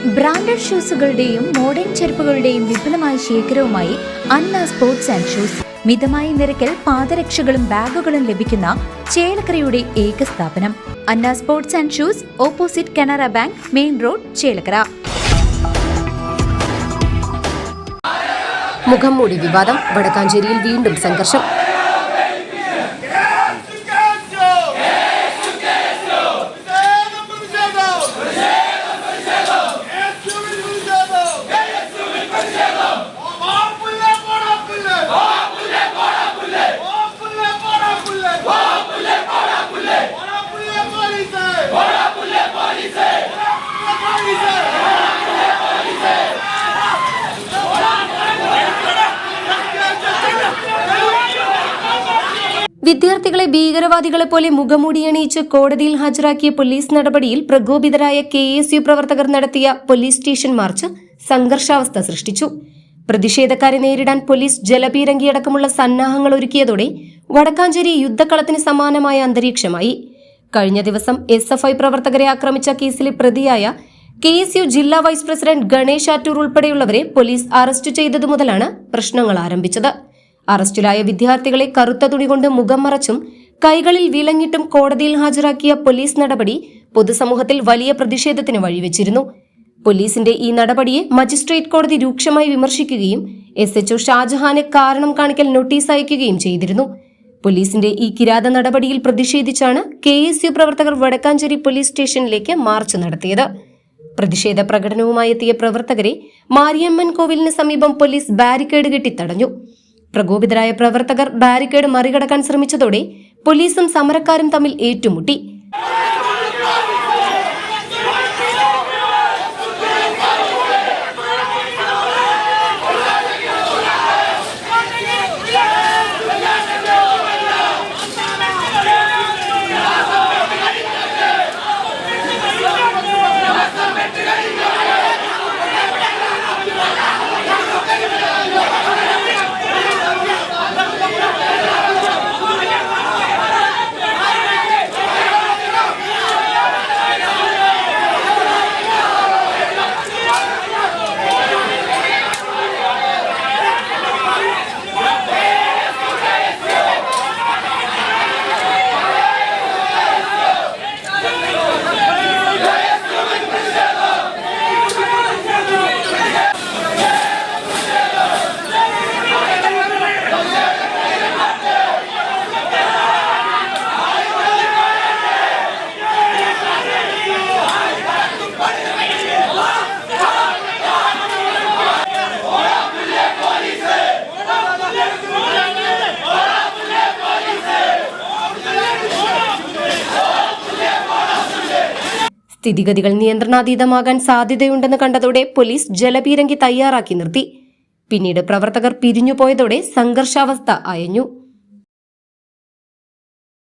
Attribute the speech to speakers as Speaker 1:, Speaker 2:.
Speaker 1: Branded ഷൂസുകളുടെയും modern ചെരുപ്പുകളുടെയും വിപുലമായ ശേഖരവുമായി അന്ന സ്പോർട്സ് ആൻഡ് ഷൂസ്. മിതമായ നിരക്കിൽ പാദരക്ഷകളും ബാഗുകളും ലഭിക്കുന്ന ചേലക്കരയുടെ ഏക സ്ഥാപനം Anna sports and shoes, opposite Canara bank, main road, Chelakkara.
Speaker 2: മുഖംമൂടി വിവാദം. വടക്കാഞ്ചേരിയിൽ വീണ്ടും സംഘർഷം. വിദ്യാർത്ഥികളെ ഭീകരവാദികളെ പോലെ മുഖംമൂടിയണിയിച്ച് കോടതിയിൽ ഹാജരാക്കിയ പോലീസ് നടപടിയിൽ പ്രകോപിതരായ KSU പ്രവർത്തകർ നടത്തിയ പോലീസ് സ്റ്റേഷൻ മാർച്ച് സംഘർഷാവസ്ഥ സൃഷ്ടിച്ചു. പ്രതിഷേധക്കാരെ നേരിടാൻ പോലീസ് ജലപീരങ്കിയടക്കമുള്ള സന്നാഹങ്ങൾ ഒരുക്കിയതോടെ വടക്കാഞ്ചേരി യുദ്ധക്കളത്തിന് സമാനമായ അന്തരീക്ഷമായി. കഴിഞ്ഞ ദിവസം SFI പ്രവർത്തകരെ ആക്രമിച്ച കേസിലെ പ്രതിയായ KSU ജില്ലാ വൈസ് പ്രസിഡന്റ് ഗണേഷ് ആറ്റൂർ ഉൾപ്പെടെയുള്ളവരെ പോലീസ് അറസ്റ്റ് ചെയ്തതു മുതലാണ് പ്രശ്നങ്ങൾ ആരംഭിച്ചത്. അറസ്റ്റിലായ വിദ്യാർത്ഥികളെ കറുത്ത തുണി കൊണ്ട് മുഖം മറച്ചും കൈകളിൽ വിലങ്ങിട്ടും കോടതിയിൽ ഹാജരാക്കിയ പോലീസ് നടപടി പൊതുസമൂഹത്തിൽ വലിയ പ്രതിഷേധത്തിന് വഴിവെച്ചിരുന്നു. പോലീസിന്റെ ഈ നടപടിയെ മജിസ്ട്രേറ്റ് കോടതി രൂക്ഷമായി വിമർശിക്കുകയും SHO ഷാജഹാനെ കാരണം കാണിക്കൽ നോട്ടീസ് അയക്കുകയും ചെയ്തിരുന്നു. പോലീസിന്റെ ഈ കിരാത നടപടിയിൽ പ്രതിഷേധിച്ചാണ് KSU പ്രവർത്തകർ വടക്കാഞ്ചേരി പോലീസ് സ്റ്റേഷനിലേക്ക് മാർച്ച് നടത്തിയത്. പ്രതിഷേധ പ്രകടനവുമായി എത്തിയ പ്രവർത്തകരെ മാരിയമ്മൻ കോവിലിന് സമീപം പോലീസ് ബാരിക്കേഡ് കെട്ടി തടഞ്ഞു. പ്രകോപിതരായ പ്രവർത്തകർ ബാരിക്കേഡ് മറികടക്കാൻ ശ്രമിച്ചതോടെ പോലീസും സമരക്കാരും തമ്മിൽ ഏറ്റുമുട്ടി. സ്ഥിതിഗതികൾ നിയന്ത്രണാതീതമാകാൻ സാധ്യതയുണ്ടെന്ന് കണ്ടതോടെ പോലീസ് ജലപീരങ്കി തയ്യാറാക്കി നിർത്തി. പിന്നീട് പ്രവർത്തകർ പിരിഞ്ഞുപോയതോടെ സംഘർഷാവസ്ഥ അയഞ്ഞു.